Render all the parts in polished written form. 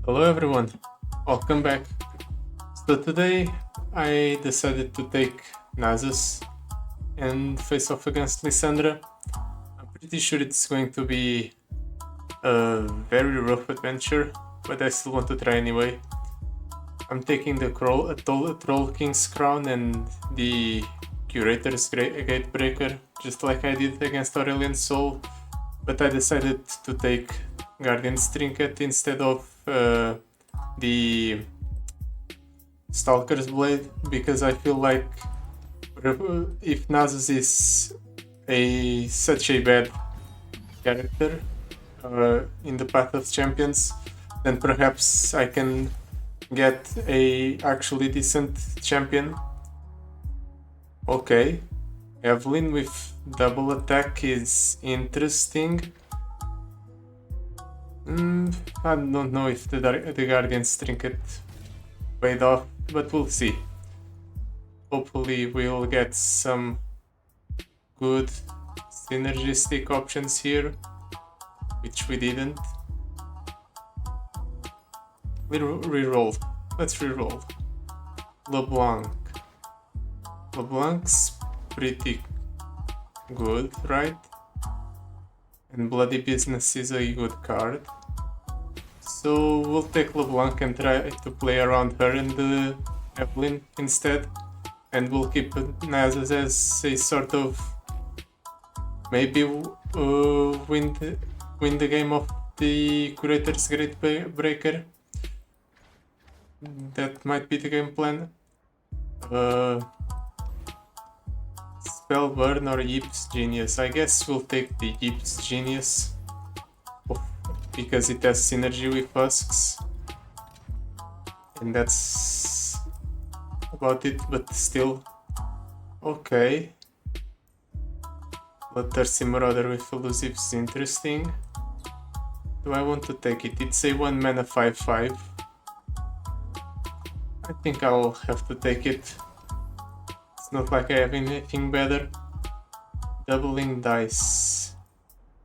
Hello everyone, welcome back. So today I decided to take Nasus and face off against Lissandra. I'm pretty sure it's going to be a very rough adventure, but I still want to try anyway. I'm taking the Troll King's Crown and the Curator's Gatebreaker, just like I did against Aurelian Soul, but I decided to take Guardian's Trinket instead of the Stalker's Blade, because I feel like if Nasus is such a bad character in the path of champions, then perhaps I can get a actually decent champion. Okay, Evelyn with double attack is interesting. I don't know if the Guardian's Trinket paid off, but we'll see. Hopefully we'll get some good synergistic options here, which we didn't. Reroll. Let's reroll. LeBlanc. LeBlanc's pretty good, right? And Bloody Business is a good card. So we'll take LeBlanc and try to play around her and Evelyn instead. And we'll keep Nasus as a sort of maybe win the game of the Curator's Gatebreaker. That might be the game plan. Spell Burn or Yip's Genius. I guess we'll take the Yip's Genius because it has synergy with Husks. And that's about it, but still. Okay. Bloodthirsty Marauder with Elusive is interesting. Do I want to take it? It's a 1 mana 5/5. I think I'll have to take it. It's not like I have anything better. Doubling Dice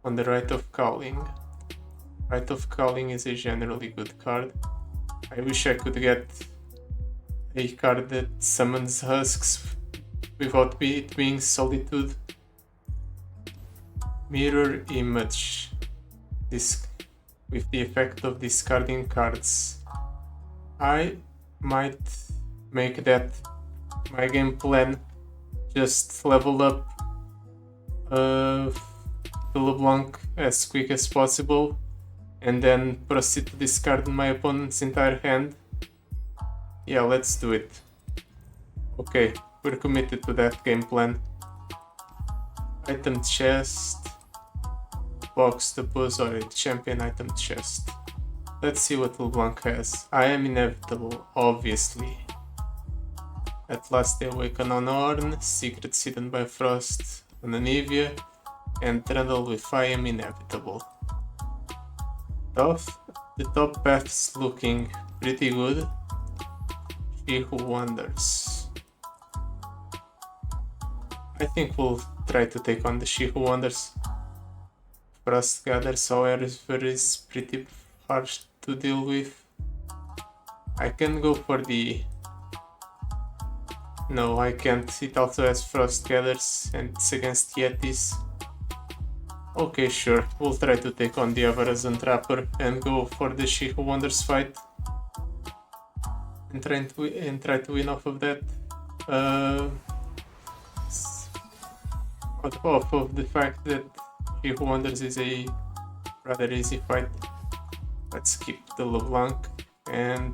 on the Rite of Calling. Rite of Calling is a generally good card. I wish I could get a card that summons Husks without it being Solitude. Mirror Image. This with the effect of discarding cards. I might make that my game plan. Just level up the LeBlanc as quick as possible and then proceed to discard my opponent's entire hand. Yeah, let's do it. Okay, we're committed to that game plan. Item chest, box depository, champion item chest. Let's see what LeBlanc has. I am inevitable, obviously. At last they awaken on Ornn, Secrets hidden by Frost on Anivia, and Trundle with I am inevitable. The top path's looking pretty good. She Who Wonders. I think we'll try to take on the She Who Wonders. Frost Gathers, however, is pretty harsh to deal with. I can go for the... No, I can't. It also has Frost Gathers and it's against Yetis. Okay, sure. We'll try to take on the Avarazon Trapper and go for the She Who Wonders fight. And try to win off of that. Off of the fact that She Who Wonders is a rather easy fight. Let's keep the LeBlanc and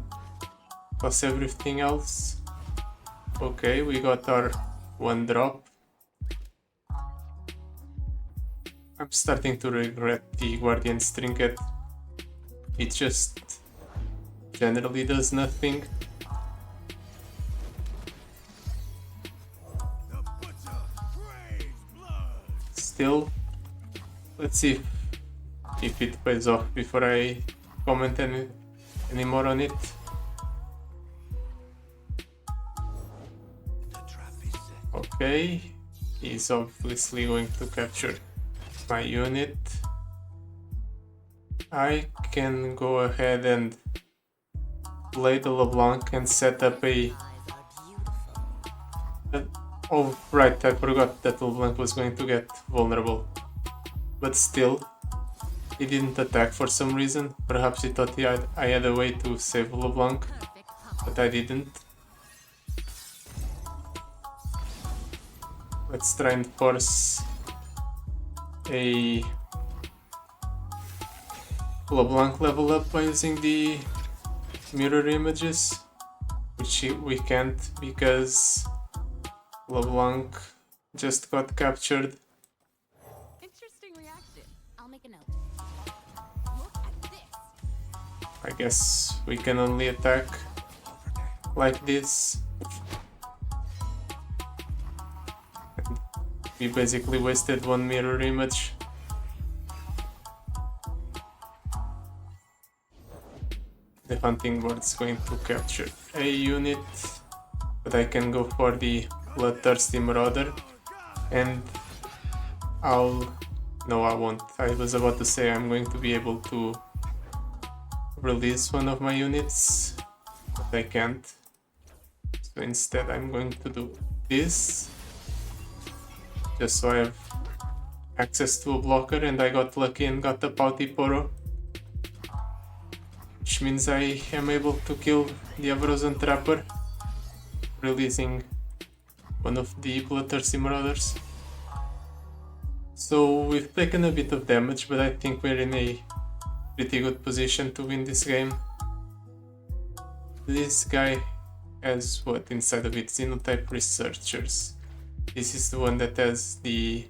plus everything else. Okay, we got our 1-drop. I'm starting to regret the Guardian's Trinket. It just generally does nothing. Still, let's see if it pays off before I comment any more on it. Okay, he's obviously going to capture my unit. I can go ahead and play the LeBlanc and set up a... Oh, right, I forgot that LeBlanc was going to get vulnerable. But still, he didn't attack for some reason. Perhaps he thought I had a way to save LeBlanc, but I didn't. Let's try and force a LeBlanc level up by using the mirror images, which we can't because LeBlanc just got captured. Interesting reaction. I'll make a note. Look at this. I guess we can only attack like this. And we basically wasted one mirror image. The hunting bird's going to capture a unit, but I can go for the bloodthirsty marauder, and no, I won't. I was about to say I'm going to be able to release one of my units, but I can't. So instead I'm going to do this, just so I have access to a blocker, and I got lucky and got a Pouty Poro, which means I am able to kill the Avrozen Trapper, releasing one of the bloodthirsty marauders. So we've taken a bit of damage, but I think we're in a pretty good position to win this game. This guy has what inside of it? Xenotype Researchers. This is the one that has the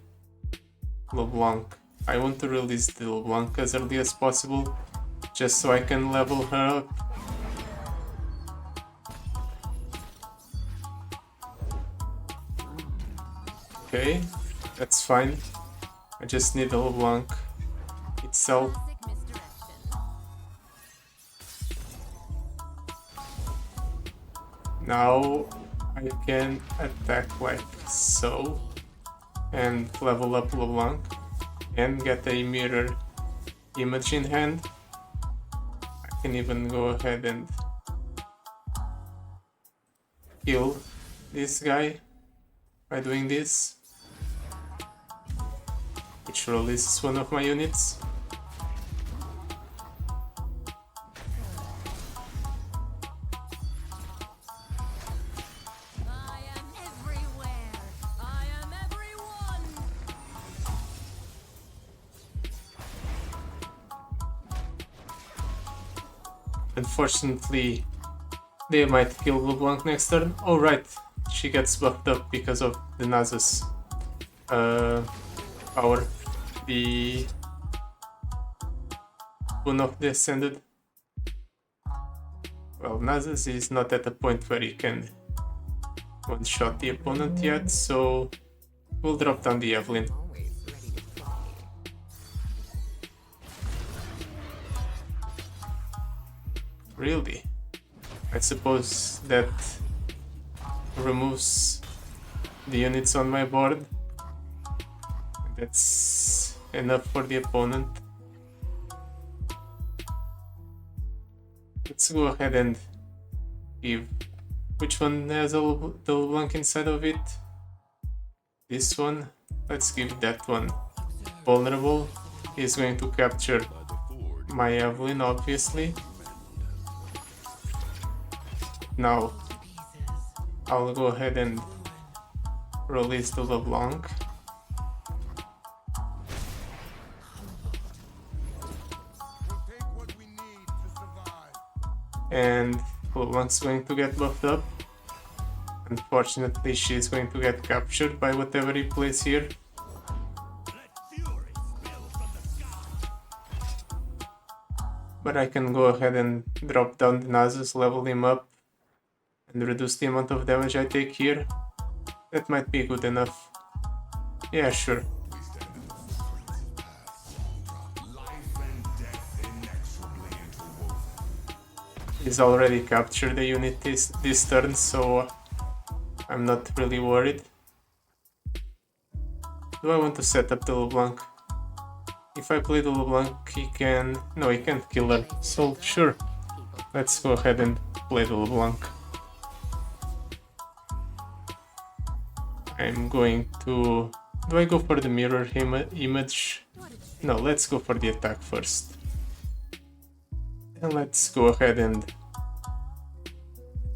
LeBlanc. I want to release the LeBlanc as early as possible, just so I can level her up. Okay, that's fine. I just need the LeBlanc itself. Classic misdirection. Now I can attack like so and level up LeBlanc and get a mirror image in hand. I can even go ahead and kill this guy by doing this, which releases one of my units. I am everywhere. I am everyone. Unfortunately, they might kill LeBlanc next turn. Oh right, she gets buffed up because of the Nasus power. The Boon of the Ascended. Well, Nasus is not at the point where he can one-shot the opponent yet, so we'll drop down the Evelyn. Really? I suppose that removes the units on my board. That's enough for the opponent. Let's go ahead and give... Which one has the LeBlanc inside of it? This one? Let's give that one vulnerable. He's going to capture my Evelyn, obviously. Now, I'll go ahead and release the LeBlanc. And LeBlanc's going to get buffed up. Unfortunately, she's going to get captured by whatever he plays here. But I can go ahead and drop down the Nasus, level him up, and reduce the amount of damage I take here. That might be good enough. Yeah, sure. He's already captured the unit this turn, so I'm not really worried. Do I want to set up the LeBlanc? If I play the LeBlanc, he can... No, he can't kill her. So, sure. Let's go ahead and play the LeBlanc. I'm going to... Do I go for the mirror image? No, let's go for the attack first. And let's go ahead and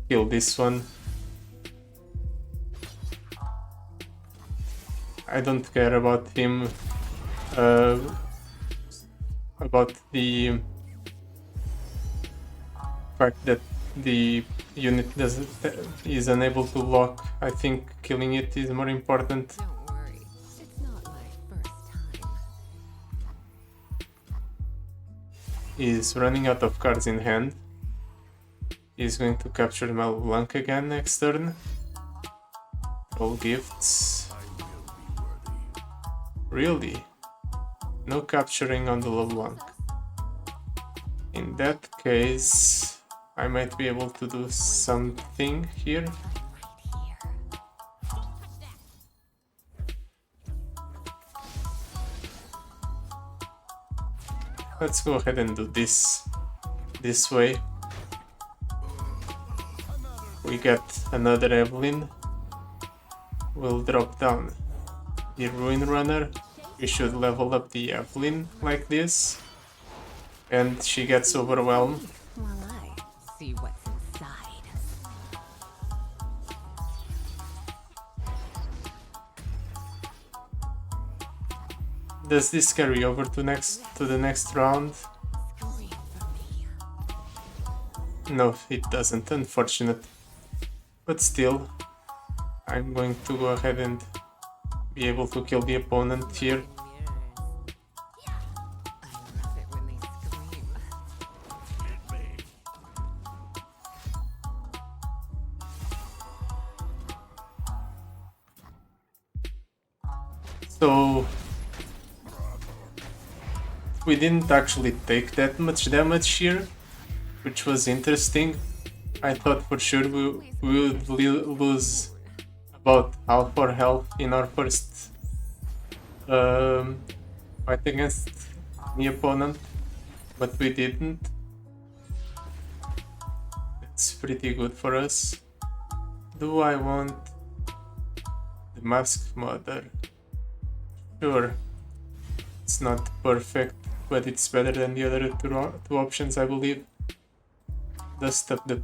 kill this one. I don't care about him, about the fact that the unit is unable to block. I think killing it is more important. Don't worry, it's not my first time. He's running out of cards in hand. He's going to capture my LeBlanc again next turn. All gifts. Really? No capturing on the LeBlanc. In that case, I might be able to do something here. Let's go ahead and do this way. We get another Evelyn. We'll drop down the Ruin Runner. We should level up the Evelyn like this. And she gets overwhelmed. While I see what's inside. Does this carry over to the next round? Scream for me. No, it doesn't, unfortunate. But still, I'm going to go ahead and be able to kill the opponent here. I love it when they scream. So we didn't actually take that much damage here, which was interesting. I thought for sure we would lose about half our health in our first fight against the opponent, but we didn't. That's pretty good for us. Do I want the Masked Mother? Sure, it's not perfect, but it's better than the other two options, I believe. Dust up the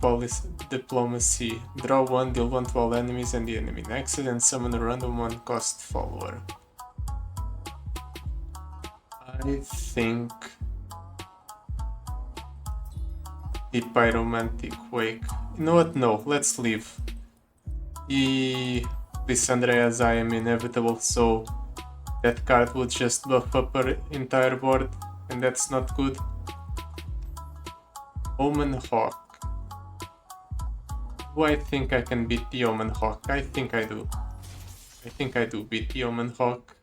diplomacy. Draw 1, deal 1 to all enemies and the enemy next, and summon a random 1 cost follower. I think the Pyromantic Wake. You know what? No, let's leave. The Lissandra as I am inevitable, so that card would just buff up our entire board, and that's not good. Omen Hawk. Do I think I can beat the Omen Hawk? I think I do. I think I do beat the Omen Hawk.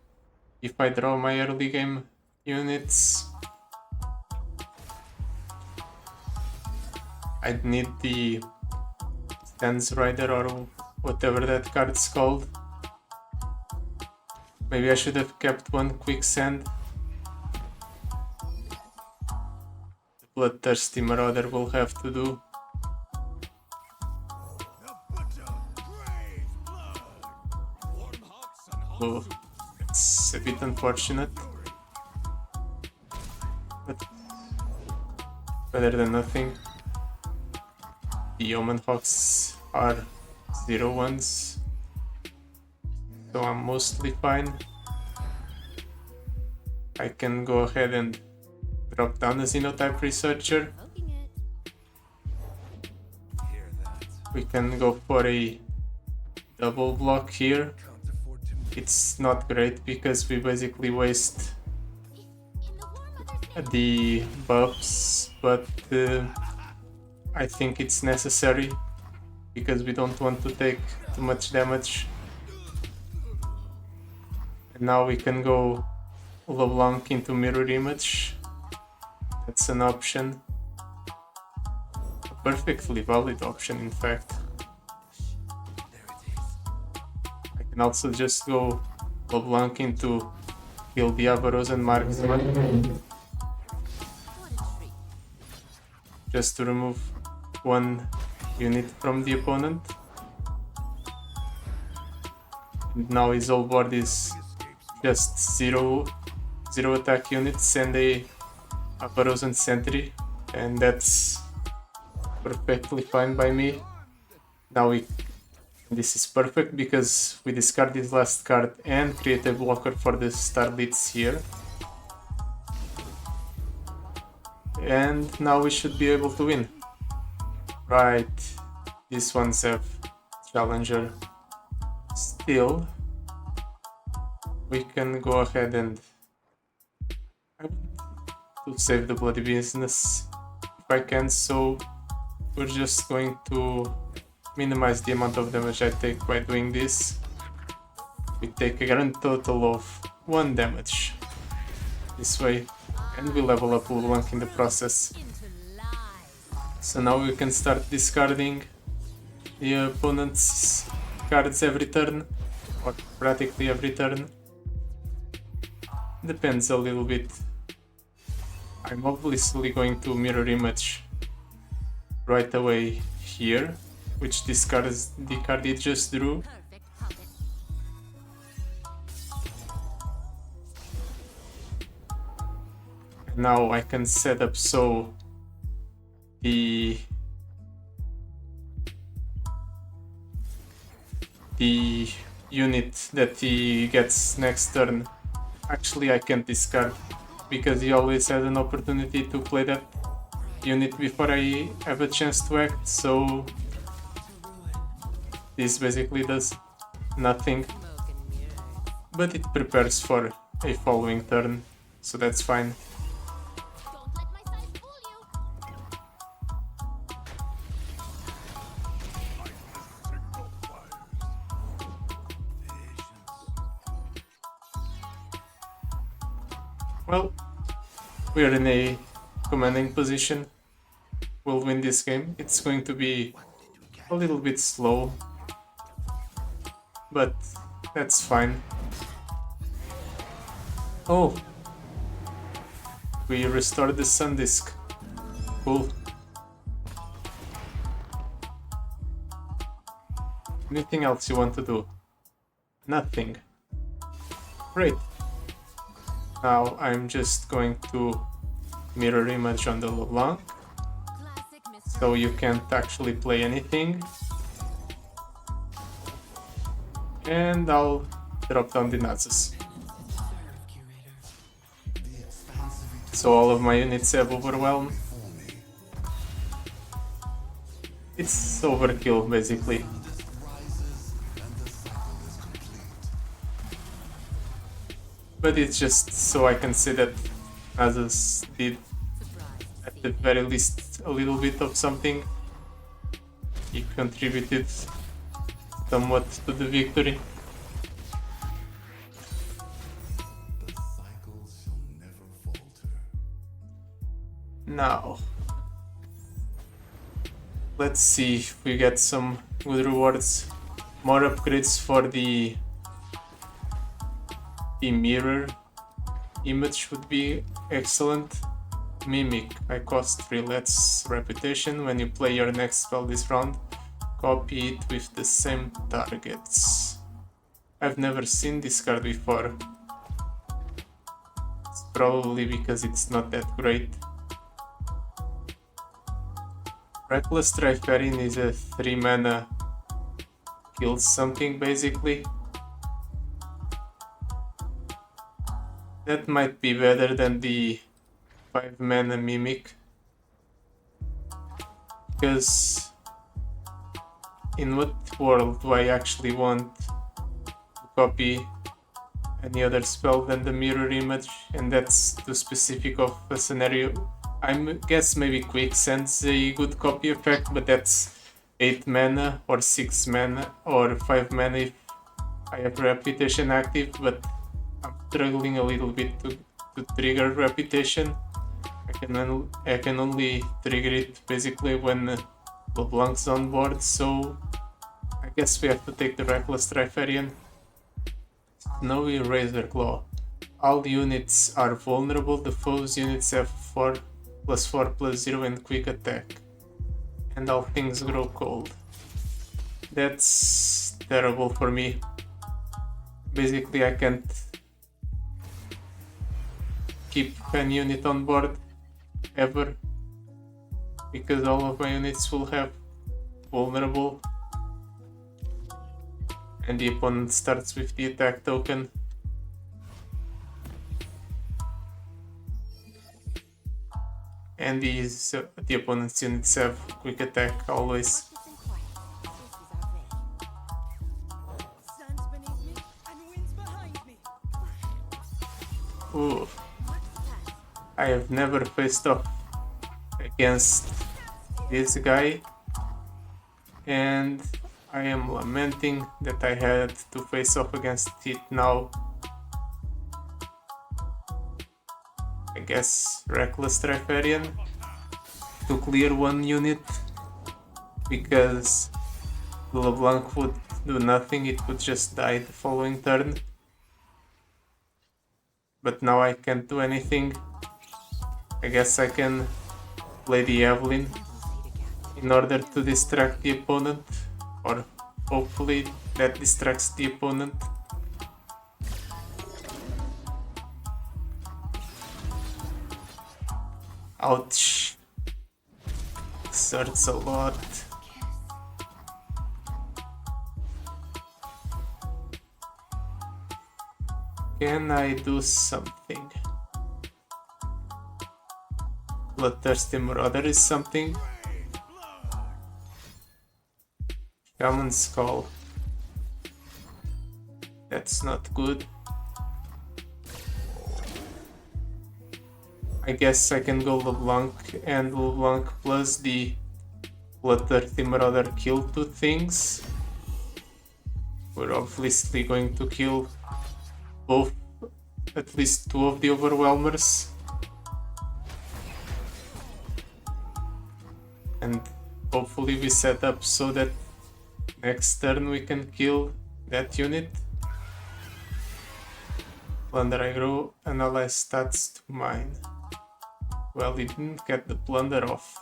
If I draw my early game units, I'd need the Stance Rider or whatever that card's called. Maybe I should have kept one Quicksand. The Bloodthirsty Marauder will have to do. Oh, it's a bit unfortunate, but better than nothing. The Omen Hawks are 0-1s, so I'm mostly fine. I can go ahead and drop down a Xenotype Researcher. Poking it. We can go for a double block here. It's not great because we basically waste the buffs, but I think it's necessary because we don't want to take too much damage. And now we can go LeBlanc into Mirror Image. That's an option. A perfectly valid option, in fact. I can also just go LeBlanc into kill the Avarosan Marksman. What a treat. Just to remove one unit from the opponent. And now his whole board is just zero attack units and a Frozen Sentry, and that's perfectly fine by me. Now this is perfect because we discard this last card and create a blocker for the Star Blitz here. And now we should be able to win. Right, these ones have Challenger. Still, we can go ahead and to save the bloody business if I can, so we're just going to minimize the amount of damage I take by doing this. We take a grand total of 1 damage this way, and we level up LeBlanc in the process. So now we can start discarding the opponent's cards every turn, or practically every turn. Depends a little bit. I'm obviously going to mirror image right away here, which discards the card it just drew. Now I can set up so the unit that he gets next turn, actually I can't discard because he always has an opportunity to play that unit before I have a chance to act, so this basically does nothing, but it prepares for a following turn, so that's fine. Well, we are in a commanding position. We'll win this game. It's going to be a little bit slow, but that's fine. Oh, we restored the Sun Disk. Cool. Anything else you want to do? Nothing. Great. Now I'm just going to mirror image on the LeBlanc, so you can't actually play anything. And I'll drop down the Nasus. So all of my units have Overwhelm. It's overkill basically. But it's just so I can say that Nasus did at the very least a little bit of something. He contributed somewhat to the victory. Now, let's see if we get some good rewards. More upgrades for the mirror image would be excellent. Mimic, I cost 3 less reputation. When you play your next spell this round, copy it with the same targets. I've never seen this card before. It's probably because it's not that great. Reckless Trifarian is a 3 mana kills something basically. That might be better than the 5 mana Mimic, because in what world do I actually want to copy any other spell than the mirror image, and that's too specific of a scenario. I guess maybe Quicksand's a good copy effect, but that's 8 mana or 6 mana or 5 mana if I have Reputation active, but I'm struggling a little bit to trigger Reputation. I can only trigger it basically when LeBlanc's on board, so I guess we have to take the Reckless Trifarian. Snowy Razorclaw. All units are vulnerable. The foe's units have +4/+0 and quick attack. and all things grow cold. That's terrible for me. Basically, I can't keep any unit on board ever because all of my units will have vulnerable, and the opponent starts with the attack token. And the opponent's units have quick attack always. Ooh. I have never faced off against this guy, and I am lamenting that I had to face off against it now. I guess Reckless Trifarian to clear one unit, because LeBlanc would do nothing, it would just die the following turn. But now I can't do anything. I guess I can play the Evelyn in order to distract the opponent, or hopefully that distracts the opponent. Ouch. This hurts a lot. Can I do something? Bloodthirsty Marauder is something. Shaman Skull. That's not good. I guess I can go LeBlanc, and LeBlanc plus the Bloodthirsty Marauder kill two things. We're obviously going to kill both, at least two of the Overwhelmers. And hopefully we set up so that next turn we can kill that unit. Plunder aggro, analyze stats to mine. Well, he didn't get the plunder off.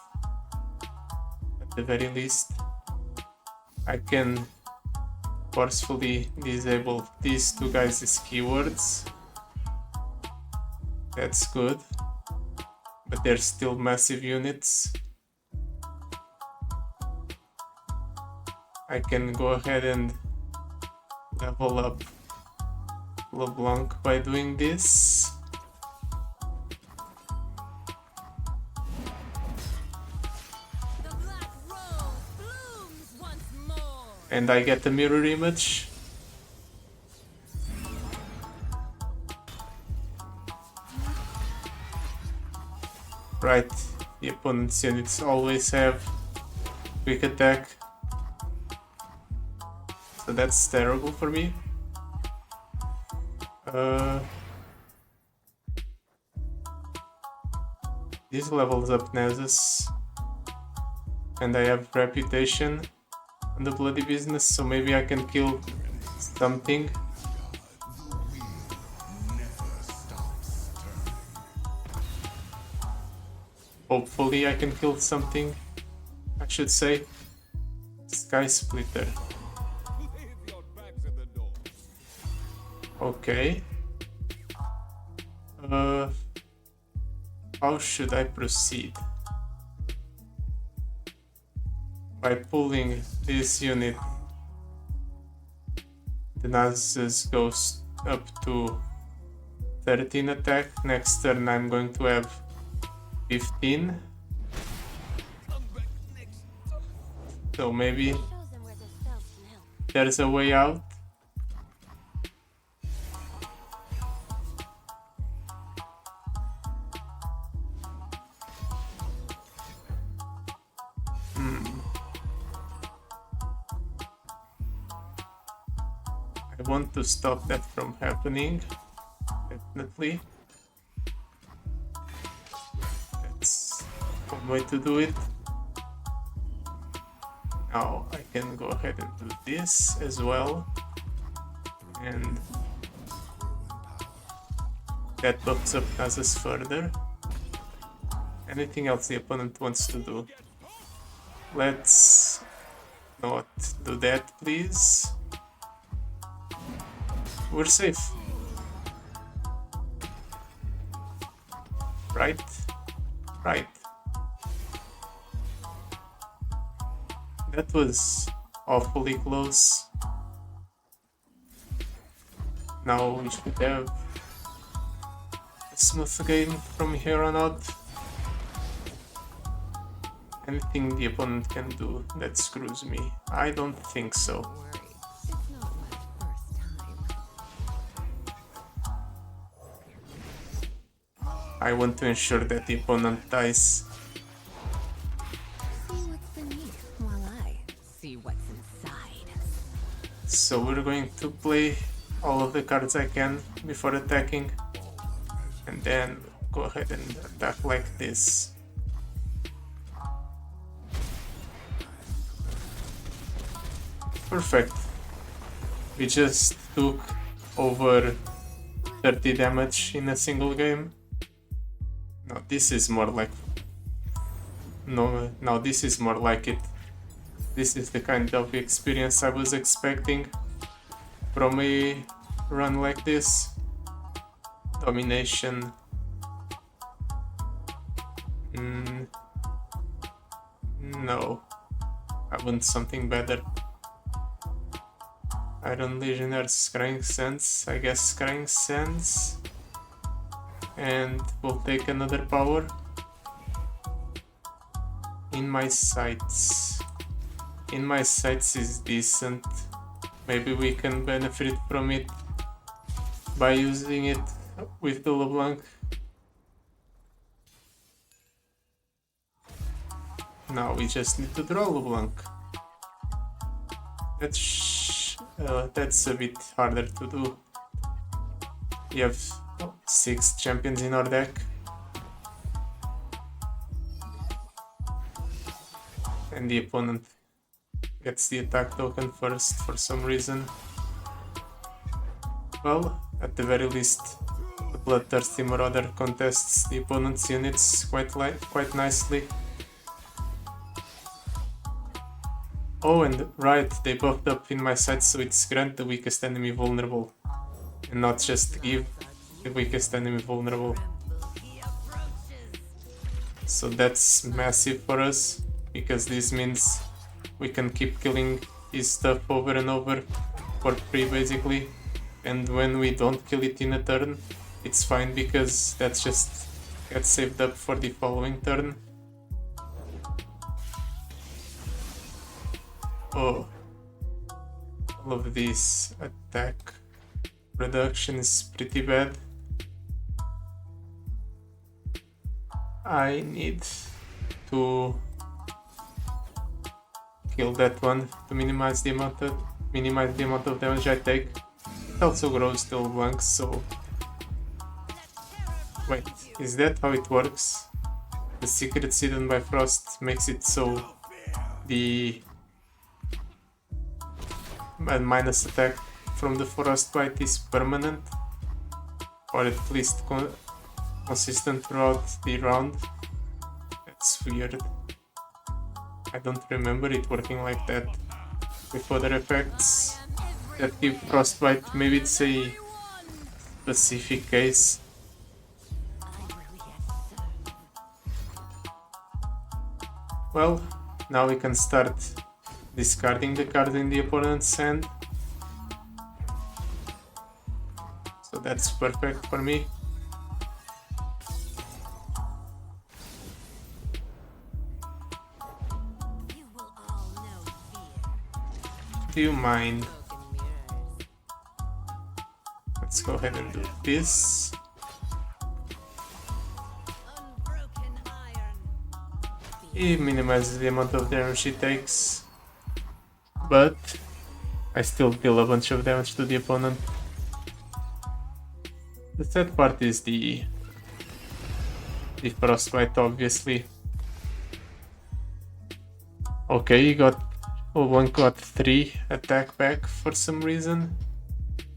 At the very least, I can forcefully disable these two guys' keywords. That's good, but they're still massive units. I can go ahead and level up LeBlanc by doing this. And I get a mirror image. Right, the opponent's units always have quick attack. So that's terrible for me. This levels up Nasus, and I have reputation on the bloody business, so maybe I can kill something. Hopefully I can kill something, I should say. Sky Splitter. Okay. How should I proceed? By pulling this unit, the Nasus goes up to 13 attack. Next turn I'm going to have 15. So maybe there's a way out. I want to stop that from happening, definitely. That's one way to do it. Now I can go ahead and do this as well, and that buffs up Nasus further. Anything else the opponent wants to do? Let's not do that, please. We're safe. Right? Right. That was awfully close. Now we should have a smooth game from here on out. Anything the opponent can do that screws me? I don't think so. Don't worry. It's not my first time. I want to ensure that the opponent dies. See what's beneath while I see what's inside. So we're going to play all of the cards I can before attacking. And then go ahead and attack like this. Perfect. We just took over 30 damage in a single game. No, this is more like... No, this is more like it. This is the kind of experience I was expecting from a run like this. Domination. No. I want something better. Iron Legionnaire, Scrying Sands. I guess Scrying Sands. And we'll take another power. In my sights. In my sights is decent. Maybe we can benefit from it by using it with the LeBlanc. Now we just need to draw LeBlanc. That's a bit harder to do. We have 6 champions in our deck. And the opponent gets the attack token first for some reason. Well, at the very least, the Bloodthirsty Marauder contests the opponent's units quite nicely. Oh, and right, they buffed up in my sight, so it's grant the weakest enemy vulnerable, and not just give the weakest enemy vulnerable. So that's massive for us, because this means we can keep killing his stuff over and over for free basically, and when we don't kill it in a turn, it's fine because that's just gets saved up for the following turn. Oh, all of this attack reduction is pretty bad. I need to kill that one to minimize the amount of damage I take. It also grows till blank, so wait, is that how it works? The secret hidden by frost makes it so the minus attack from the frostbite is permanent, or at least consistent throughout the round. That's weird. I don't remember it working like that with other effects that give frostbite. Maybe it's a specific case. Well, now we can start discarding the card in the opponent's hand. So that's perfect for me. Do you mind? Let's go ahead and do this. It minimizes the amount of damage she takes, but I still deal a bunch of damage to the opponent. The sad part is the frostbite, obviously. Okay, you got one got 3 attack back for some reason.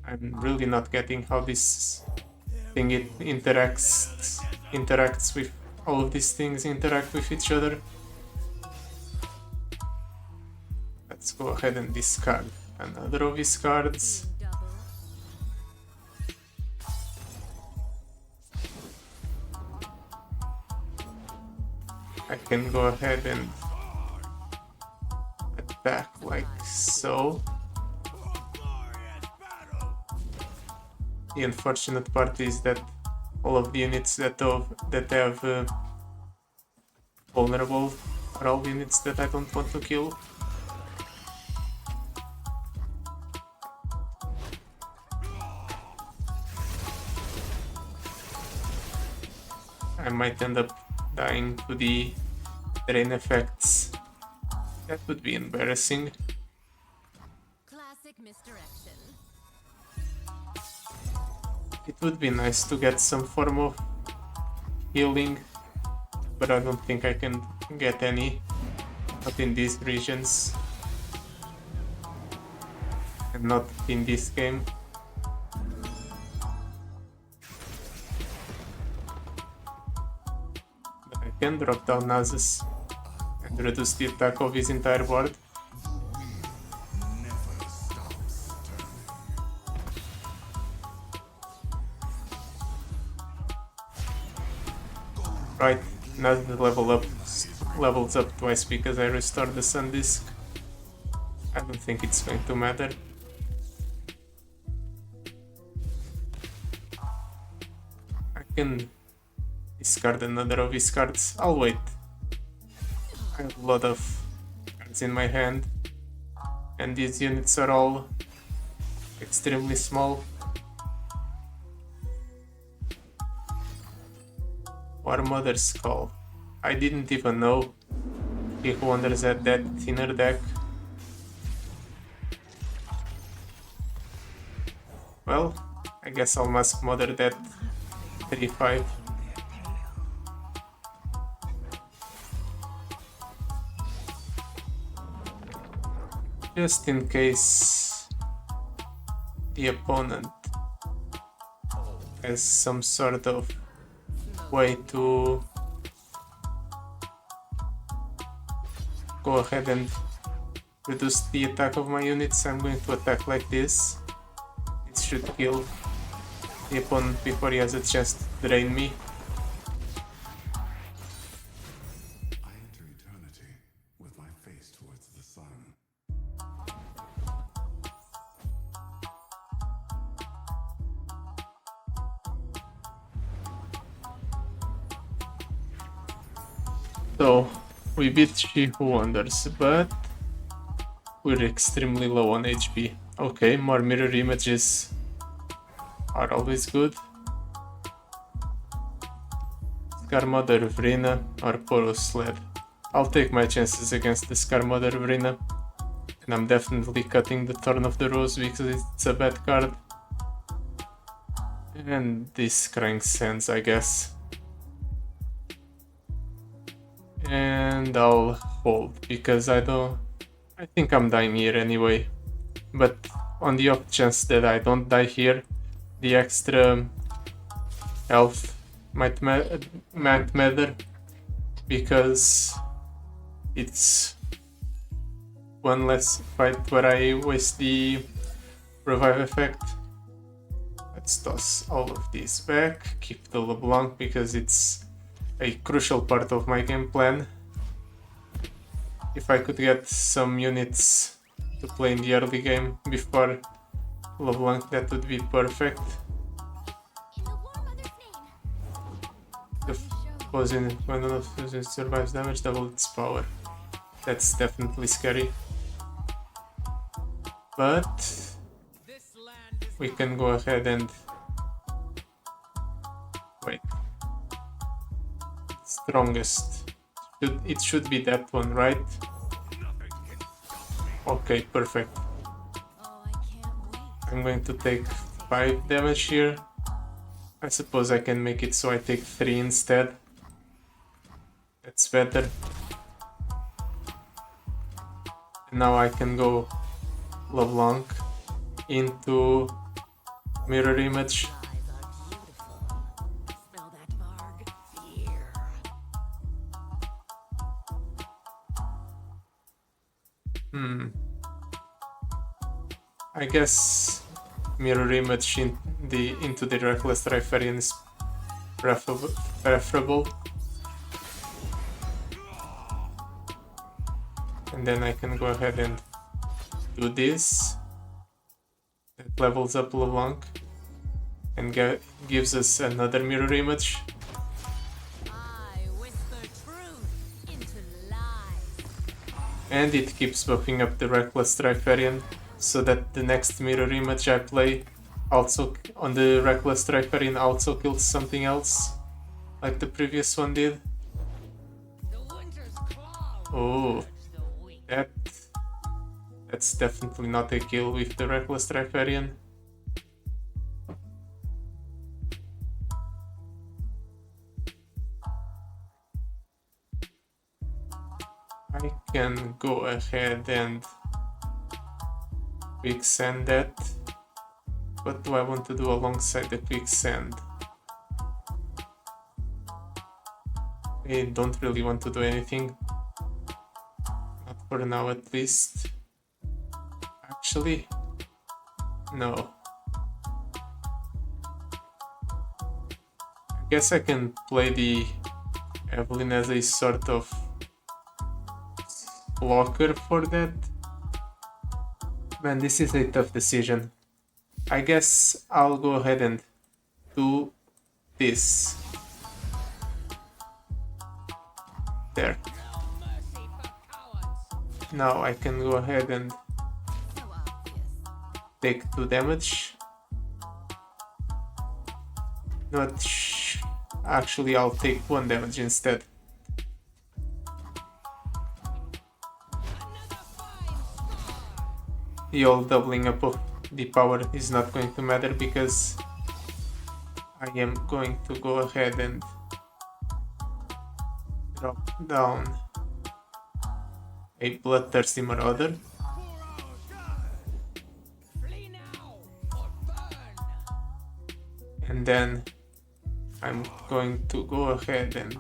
I'm really not getting how this thing interacts with all of these things interact with each other. Let's go ahead and discard another of his cards. Double. I can go ahead and attack like so. The unfortunate part is that all of the units that have vulnerable are all units that I don't want to kill. I might end up dying to the drain effects. That would be embarrassing. Classic misdirection. It would be nice to get some form of healing, but I don't think I can get any. Not in these regions. And not in this game. But I can drop down Nasus and reduce the attack of his entire board. Right, Nasus levels up twice because I restored the Sun Disk. I don't think it's going to matter. I can discard another of his cards. I'll wait. I have a lot of cards in my hand, and these units are all extremely small. War Mother's Call. I didn't even know Big Wonders had that thinner deck. Well, I guess I'll Mask Mother that 3-5. Just in case the opponent has some sort of way to go ahead and reduce the attack of my units, I'm going to attack like this. It should kill the opponent before he has a chance to drain me. I enter eternity with my face towards the sun. So, we beat She Who Wonders, but we're extremely low on HP. Okay, more mirror images are always good. Skarmother Vrina or Poros Sled. I'll take my chances against the Skarmother Vrina. And I'm definitely cutting the Thorn of the Rose because it's a bad card. And this Crying Sands, I guess. And I'll hold because I think I'm dying here anyway. But on the off chance that I don't die here, the extra health might matter because it's one less fight where I waste the revive effect. Let's toss all of these back, keep the LeBlanc because it's a crucial part of my game plan. If I could get some units to play in the early game before LeBlanc, that would be perfect. In the War Mother's name. The opposing when one of them survives damage, double its power. That's definitely scary. But we can go ahead and wait. Strongest. It should be that one, right? Okay, perfect. Oh, I can't wait. I'm going to take 5 damage here. I suppose I can make it so I take 3 instead. That's better. And now I can go LeBlanc into mirror image. Eyes are beautiful. Smell that varg? Fear. I guess mirror image into the Reckless Rifarian is preferable. And then I can go ahead and do this. That levels up LeBlanc and gives us another mirror image. I whisper truth into lies. And it keeps buffing up the Reckless Rifarian so that the next mirror image I play also on the Reckless Rifarian also kills something else, like the previous one did. The winter's claw Oh, touch the weak. that's definitely not a kill with the Reckless Rifarian. I can go ahead and quicksand that. What do I want to do alongside the quicksand? I don't really want to do anything. Not for now at least. Actually, no. I guess I can play the Evelyn as a sort of blocker for that. Man, this is a tough decision. I guess I'll go ahead and do this. There. No mercy for cowards. Now I can go ahead and So obvious. take 2 damage. Actually, I'll take 1 damage instead. Another fine scar. The old doubling up of the power is not going to matter because I am going to go ahead and drop down a Bloodthirsty Marauder. Flee now or burn. And then I'm going to go ahead and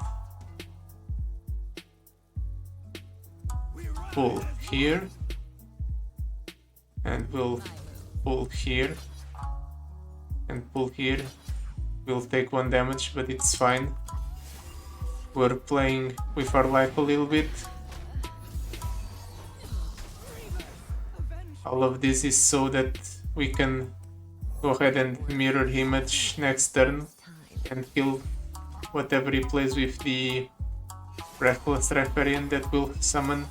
pull here, and we'll pull here and pull here. We'll take 1 damage, but it's fine. We're playing with our life a little bit. All of this is so that we can go ahead and mirror image next turn and kill whatever he plays with the Reckless Rifarian that will summon.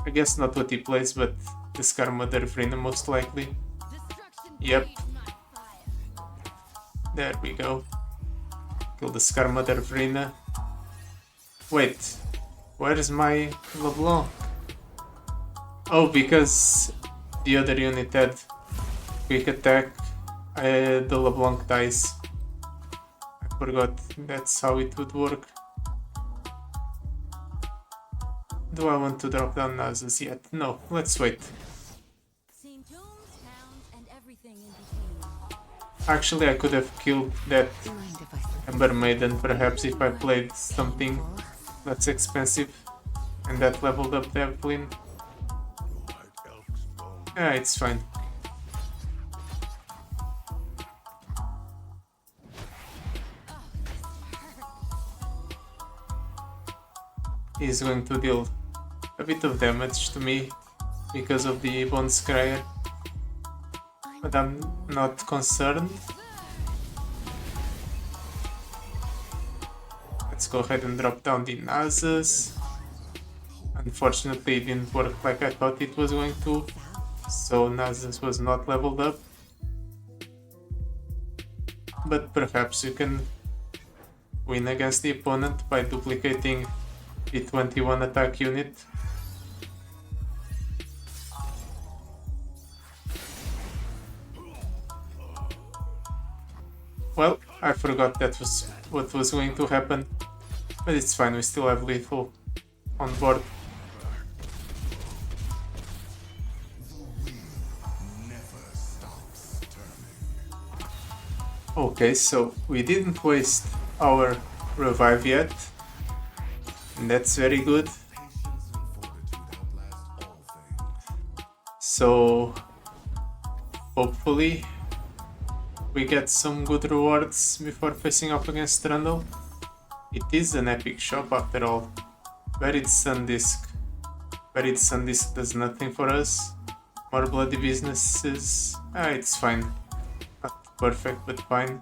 I guess not what he plays, but the Scar Mother Vrina most likely. Destruction Yep. breathes my fire. There we go. Kill the Scar Mother Vrina. Wait, where's my LeBlanc? Oh, because the other unit had quick attack, the LeBlanc dies. I forgot that's how it would work. Do I want to drop down Nasus yet? No, let's wait. Seen tombs, towns, and everything in between. Actually, I could have killed that Mind if I slip Ember Maiden perhaps if I played something that's expensive and that leveled up the Evelyn. Yeah, it's fine. He's going to deal a bit of damage to me because of the Bone Scryer, but I'm not concerned. Let's go ahead and drop down the Nasus. Unfortunately, it didn't work like I thought it was going to, so Nasus was not leveled up. But perhaps you can win against the opponent by duplicating the 21 attack unit. Well, I forgot that was what was going to happen, but it's fine, we still have lethal on board. Okay, so we didn't waste our revive yet, and that's very good. So hopefully we get some good rewards before facing off against Trundle. It is an epic shop after all. Buried Sun Disc. Buried Sun Disc does nothing for us. More bloody businesses. It's fine. Not perfect, but fine.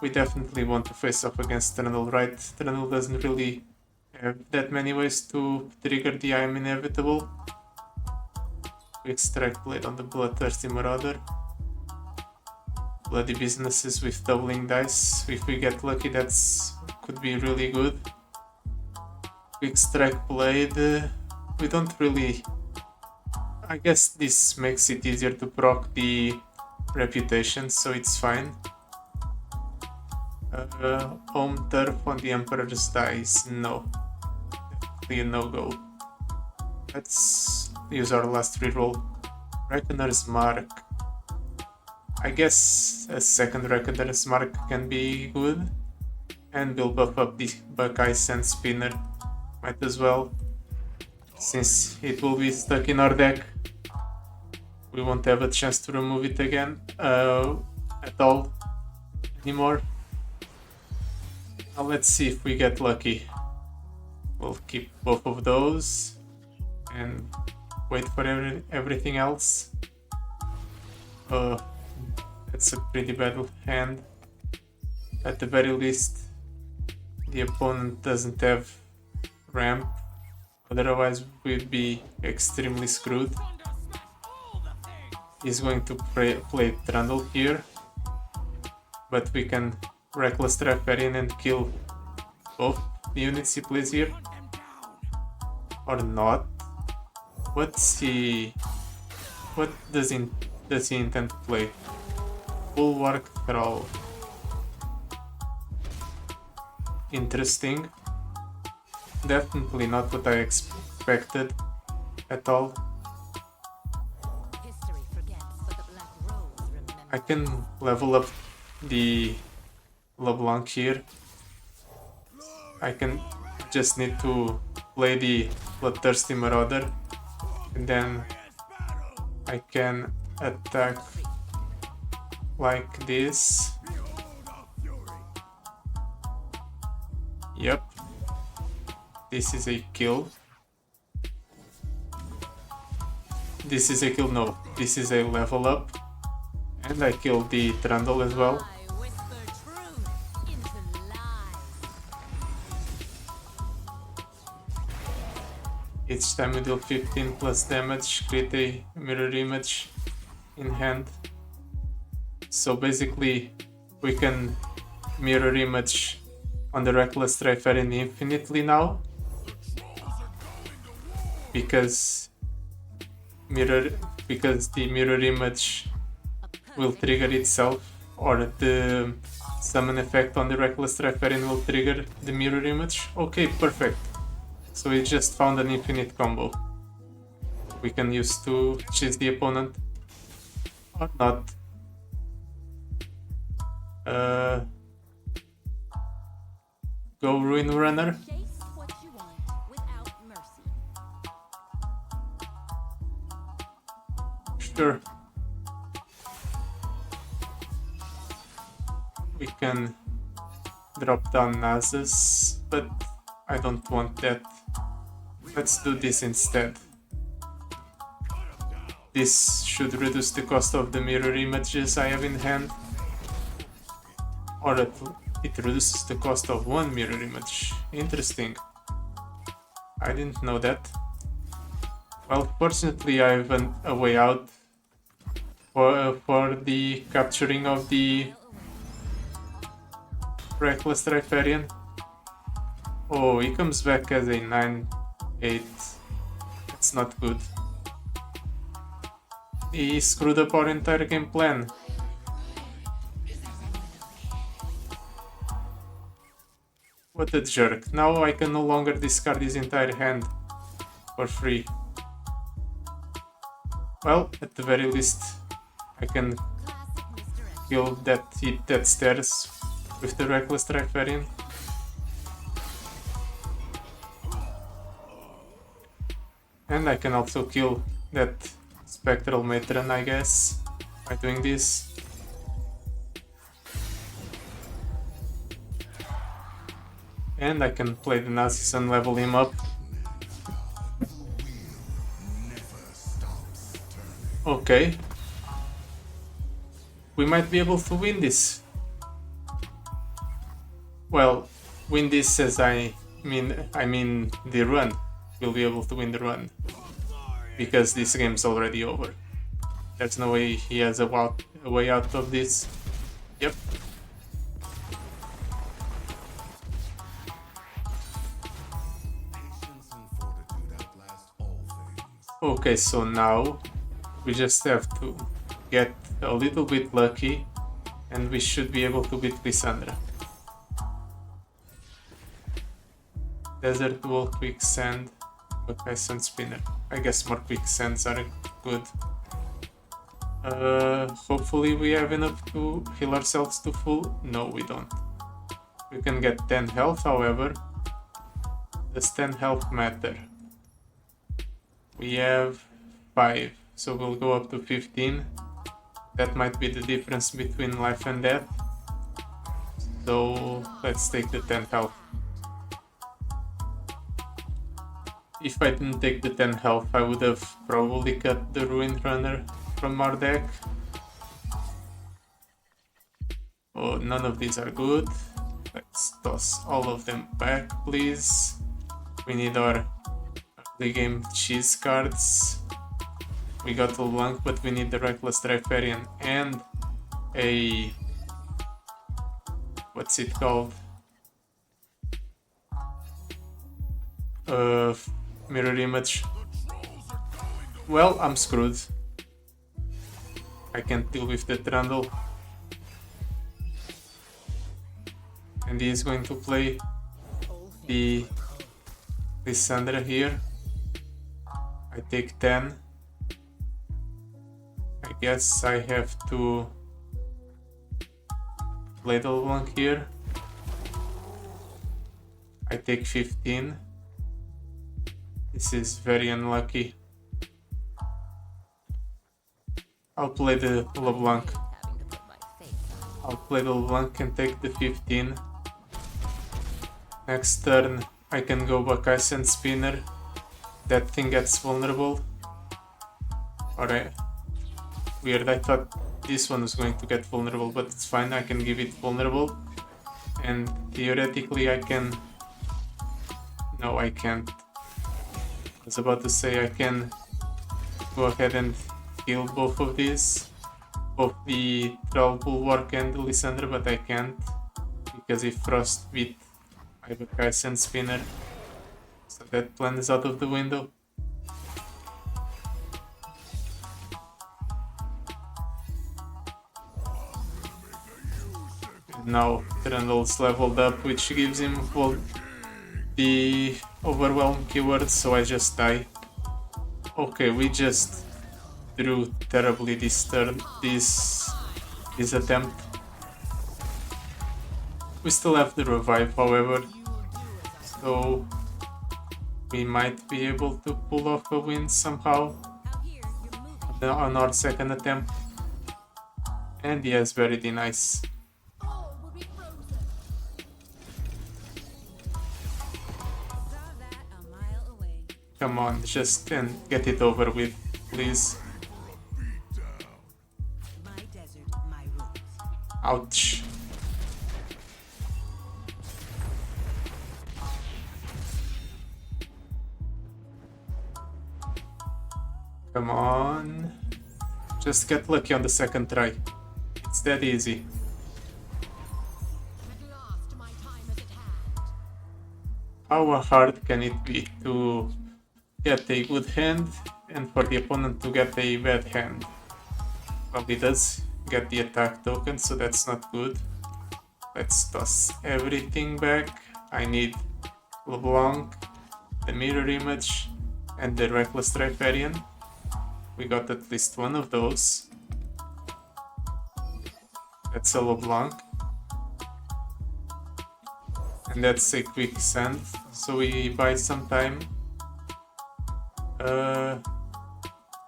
We definitely want to face off against Trundle, right? Trundle doesn't really have that many ways to trigger the I am inevitable. Quick Strike Blade on the Bloodthirsty Marauder. Bloody businesses with doubling dice. If we get lucky, that's could be really good. Quick Strike Blade. We don't really. I guess this makes it easier to proc the reputation, so it's fine. Home Turf on the Emperor's dice. No. Definitely a no-go. Let's use our last reroll. Reckoner's Mark. I guess a second Reckoner's Mark can be good. And we'll buff up the Buckeye Sand Spinner. Might as well. Since it will be stuck in our deck, we won't have a chance to remove it again at all anymore. Now let's see if we get lucky. We'll keep both of those and wait for everything else. That's a pretty bad hand. At the very least, the opponent doesn't have ramp, otherwise we'd be extremely screwed. He's going to play Trundle here, but we can Reckless Trifarian and kill both the units he plays here. Or not. What does he intend to play? Bulwark Thrall. Interesting. Definitely not what I expected at all. I can level up the LeBlanc here. I can just need to play the Bloodthirsty Marauder, and then I can attack like this. Yep. This is a kill. This is a kill, no. This is a level up. And I killed the Trundle as well. Each time we deal 15 plus damage, create a mirror image in hand. So basically, we can mirror image on the Reckless Trifarian infinitely now, because the mirror image will trigger itself, or the summon effect on the Reckless Trifarian will trigger the mirror image. Okay, perfect. So we just found an infinite combo we can use to chase the opponent, or not. Go Ruin Runner. Sure. We can drop down Nasus, but I don't want that. Let's do this instead. This should reduce the cost of the mirror images I have in hand, or it reduces the cost of one mirror image. Interesting. I didn't know that. Well, fortunately I have a way out for the capturing of the Reckless Trifarian. Oh, he comes back as a 9/8. That's not good. He screwed up our entire game plan. What a jerk. Now I can no longer discard his entire hand for free. Well, at the very least, I can kill that stairs with the Reckless Trifarian. And I can also kill that Spectral Matron, I guess, by doing this. And I can play the Nasus and level him up. Okay. We might be able to win this. Well, win this as I mean the run. We'll be able to win the run. Because this game's already over. There's no way he has a way out of this. Yep. Patience and fortitude outlast all things. Okay, so now we just have to get a little bit lucky and we should be able to beat Lissandra. Desert Wall, Quicksand, Buckeye Sun Spinner. I guess more Quicksands are good. Hopefully we have enough to heal ourselves to full. No, we don't. We can get 10 health, however. Does 10 health matter? We have 5, so we'll go up to 15. That might be the difference between life and death. So let's take the 10 health. If I didn't take the 10 health, I would have probably cut the Runeterra from our deck. Oh, none of these are good. Let's toss all of them back, please. We need our early game cheese cards. We got LeBlanc, but we need the Reckless Riparian and a... what's it called? Mirror image. Well, I'm screwed. I can't deal with the Trundle. And he is going to play the Lissandra here. I take 10. I guess I have to play the LeBlanc here. I take 15. This is very unlucky. I'll play the LeBlanc. Having to put my face on. I'll play the LeBlanc and take the 15. Next turn I can go Buckeye and Spinner. That thing gets vulnerable. Alright. Weird, I thought this one was going to get vulnerable, but it's fine, I can give it vulnerable. And theoretically I can... No, I can't. I was about to say I can go ahead and kill both of these. Both the Troll Bulwark and the Lissandra, but I can't. Because if Frost beat I have a Kaizen Spinner. So that plan is out of the window. And now Trundle's leveled up, which gives him the Overwhelm keyword, so I just die. Okay, we just drew terribly this turn, this attempt. We still have the revive, however, so we might be able to pull off a win somehow on our second attempt. And yes, very nice. Come on, just get it over with, please. My desert, my rules. Ouch. Come on. Just get lucky on the second try. It's that easy. At last, my time is at hand. How hard can it be to get a good hand and for the opponent to get a bad hand? Well, he does get the attack token, so that's not good. Let's toss everything back. I need LeBlanc, the mirror image, and the Reckless Riparian. We got at least one of those. That's a LeBlanc. And that's a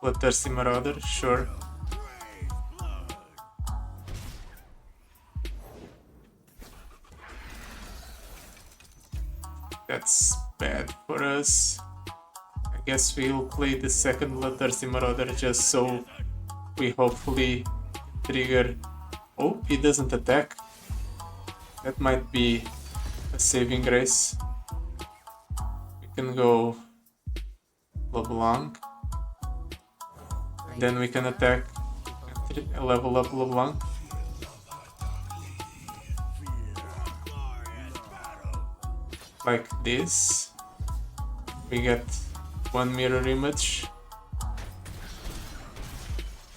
Bloodthirsty Marauder, sure. That's bad for us. I guess we'll play the second Bloodthirsty Marauder just so we hopefully trigger. Oh, he doesn't attack. That might be a saving grace. We can go LeBlanc. Then we can attack and level up LeBlanc. Like this. We get one mirror image.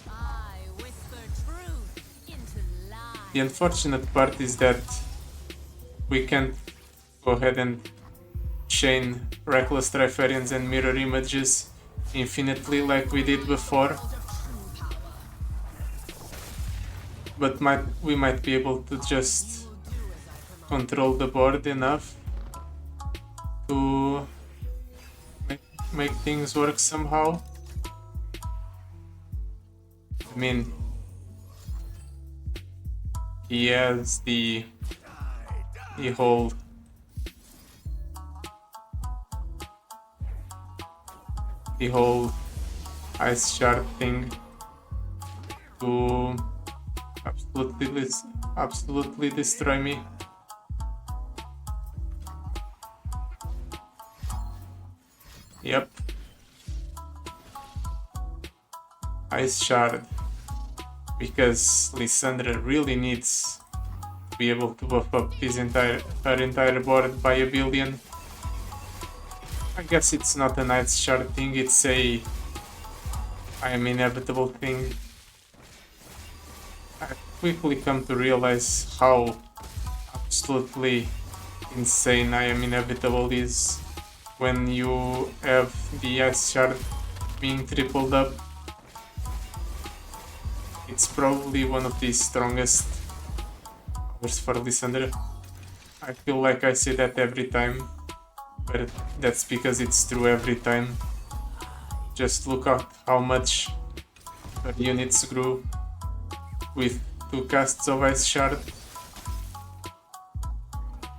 I whisper truth into lies. The unfortunate part is that we can't go ahead and chain Reckless Trifarians and mirror images infinitely like we did before. But we might be able to just control the board enough to make things work somehow. I mean, he has the whole ice shard thing to absolutely destroy me. Yep. Ice shard. Because Lissandra really needs to be able to buff up her entire board by 1 billion. I guess it's not an ice shard thing, it's a I am inevitable thing. I quickly come to realize how absolutely insane I am inevitable is when you have the ice shard being tripled up. It's probably one of the strongest powers for Lissandra. I feel like I say that every time, but that's because it's true every time. Just look at how much her units grew with 2 casts of Ice Shard.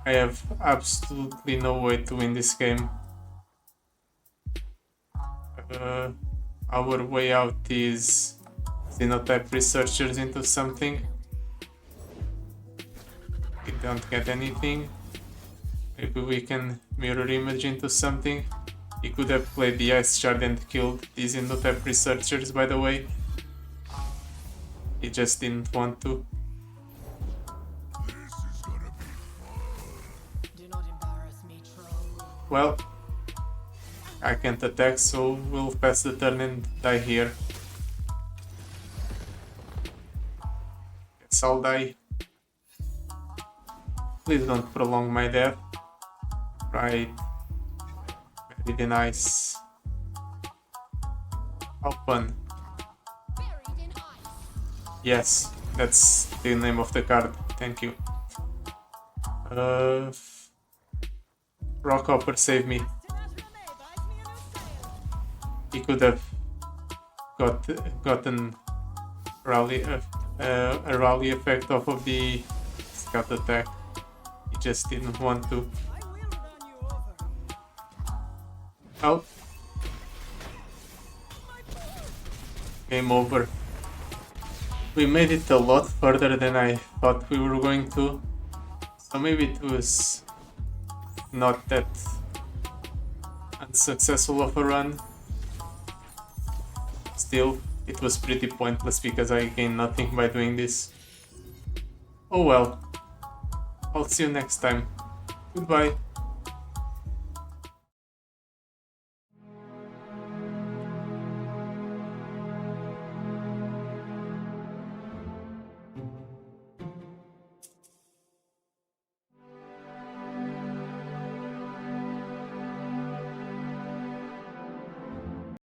I have absolutely no way to win this game. Our way out is Xenotype Researchers into something. We don't get anything. Maybe we can mirror image into something. He could have played the Ice Shard and killed these Xenotype Researchers, by the way. He just didn't want to. Do not embarrass me, troll. Well, I can't attack, so we'll pass the turn and die here. Guess I'll die. Please don't prolong my death. Right. Very nice. How fun. Buried in ice. Yes, that's the name of the card. Thank you. Rockhopper, save me. He could have gotten a rally effect off of the scout attack. He just didn't want to. Oh. Game over. We made it a lot further than I thought we were going to. So maybe it was not that unsuccessful of a run. Still, it was pretty pointless because I gained nothing by doing this. Oh well. I'll see you next time. Goodbye.